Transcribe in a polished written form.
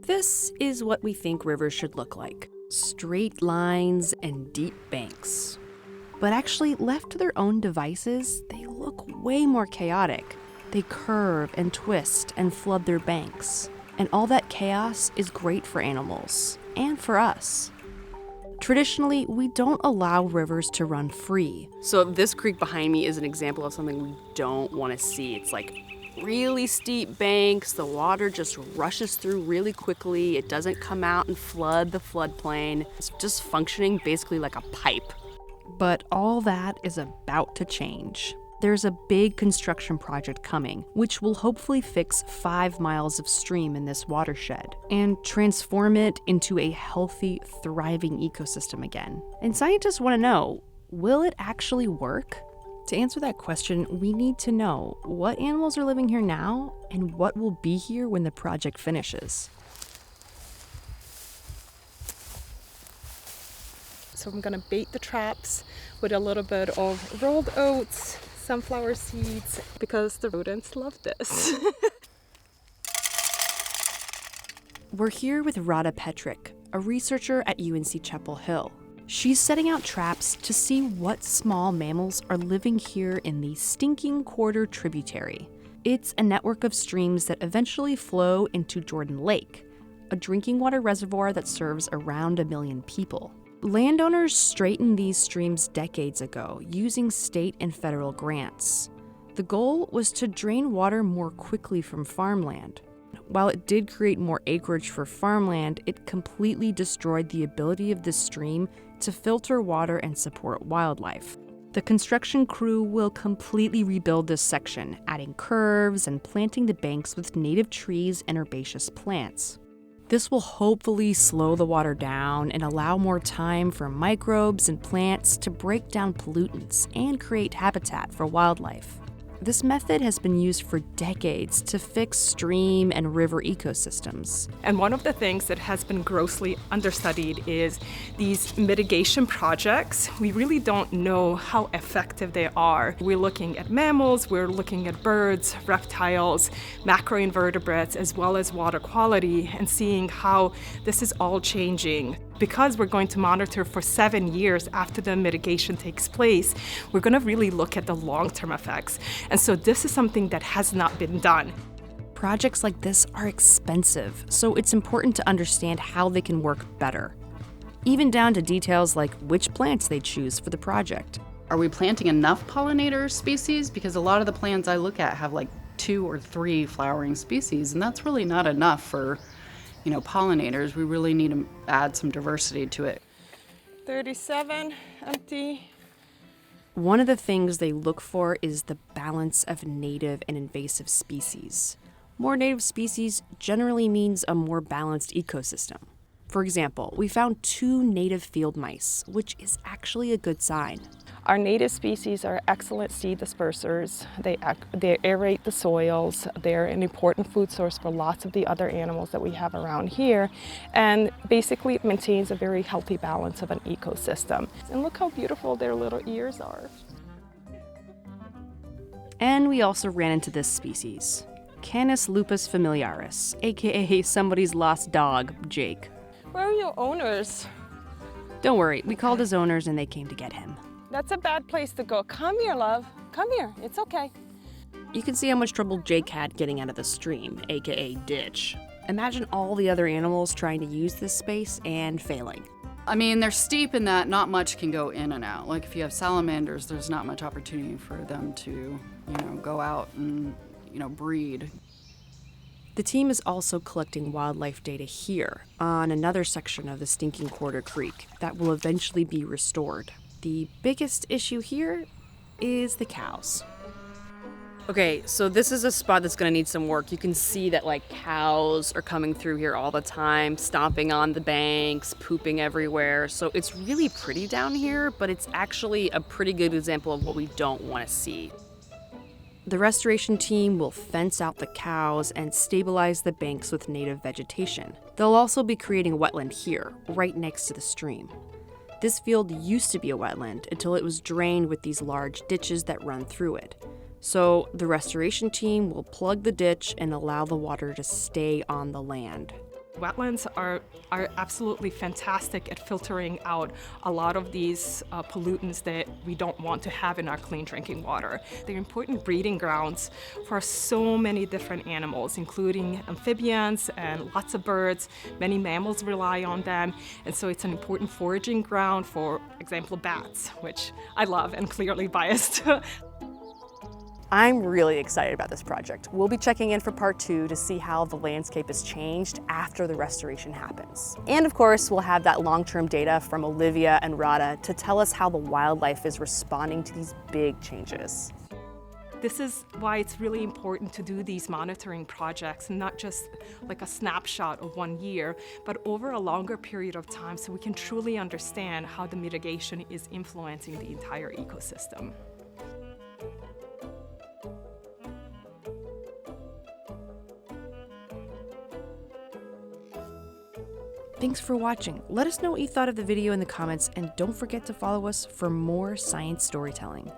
This is what we think rivers should look like: straight lines and deep banks. But actually, left to their own devices, they look way more chaotic. They curve and twist and flood their banks. And all that chaos is great for animals and for us. Traditionally, we don't allow rivers to run free. So this creek behind me is an example of something we don't want to see. It's like really steep banks. The water just rushes through really quickly. It doesn't come out and flood the floodplain. It's just functioning basically like a pipe. But all that is about to change. There's a big construction project coming, which will hopefully fix 5 miles of stream in this watershed and transform it into a healthy, thriving ecosystem again. And scientists want to know, will it actually work? To answer that question, we need to know what animals are living here now and what will be here when the project finishes. So I'm gonna bait the traps with a little bit of rolled oats, sunflower seeds, because the rodents love this. We're here with Rada Petrick, a researcher at UNC Chapel Hill. She's setting out traps to see what small mammals are living here in the Stinking Quarter tributary. It's a network of streams that eventually flow into Jordan Lake, a drinking water reservoir that serves around 1 million people. Landowners straightened these streams decades ago using state and federal grants. The goal was to drain water more quickly from farmland. While it did create more acreage for farmland, it completely destroyed the ability of this stream to filter water and support wildlife. The construction crew will completely rebuild this section, adding curves and planting the banks with native trees and herbaceous plants. This will hopefully slow the water down and allow more time for microbes and plants to break down pollutants and create habitat for wildlife. This method has been used for decades to fix stream and river ecosystems. And one of the things that has been grossly understudied is these mitigation projects. We really don't know how effective they are. We're looking at mammals, we're looking at birds, reptiles, macroinvertebrates, as well as water quality, and seeing how this is all changing. Because we're going to monitor for 7 years after the mitigation takes place, we're going to really look at the long-term effects. And so this is something that has not been done. Projects like this are expensive, so it's important to understand how they can work better, even down to details like which plants they choose for the project. Are we planting enough pollinator species? Because a lot of the plants I look at have like 2 or 3 flowering species, and that's really not enough for pollinators. We really need to add some diversity to it. 37, empty. One of the things they look for is the balance of native and invasive species. More native species generally means a more balanced ecosystem. For example, we found 2 native field mice, which is actually a good sign. Our native species are excellent seed dispersers. They aerate the soils. They're an important food source for lots of the other animals that we have around here. And basically it maintains a very healthy balance of an ecosystem. And look how beautiful their little ears are. And we also ran into this species, Canis lupus familiaris, aka somebody's lost dog, Jake. Where are your owners? Don't worry, we called his owners and they came to get him. That's a bad place to go. Come here, love. Come here. It's okay. You can see how much trouble Jake had getting out of the stream, aka ditch. Imagine all the other animals trying to use this space and failing. I mean, they're steep in that not much can go in and out. Like if you have salamanders, there's not much opportunity for them to, go out and, breed. The team is also collecting wildlife data here on another section of the Stinking Quarter Creek that will eventually be restored. The biggest issue here is the cows. Okay, so this is a spot that's gonna need some work. You can see that cows are coming through here all the time, stomping on the banks, pooping everywhere. So it's really pretty down here, but it's actually a pretty good example of what we don't wanna see. The restoration team will fence out the cows and stabilize the banks with native vegetation. They'll also be creating a wetland here, right next to the stream. This field used to be a wetland until it was drained with these large ditches that run through it. So the restoration team will plug the ditch and allow the water to stay on the land. Wetlands are absolutely fantastic at filtering out a lot of these pollutants that we don't want to have in our clean drinking water. They're important breeding grounds for so many different animals, including amphibians and lots of birds. Many mammals rely on them, and so it's an important foraging ground for example, bats, which I love and clearly biased. I'm really excited about this project. We'll be checking in for part 2 to see how the landscape has changed after the restoration happens. And of course, we'll have that long-term data from Olivia and Radha to tell us how the wildlife is responding to these big changes. This is why it's really important to do these monitoring projects, not just like a snapshot of 1 year, but over a longer period of time so we can truly understand how the mitigation is influencing the entire ecosystem. Thanks for watching. Let us know what you thought of the video in the comments, and don't forget to follow us for more science storytelling.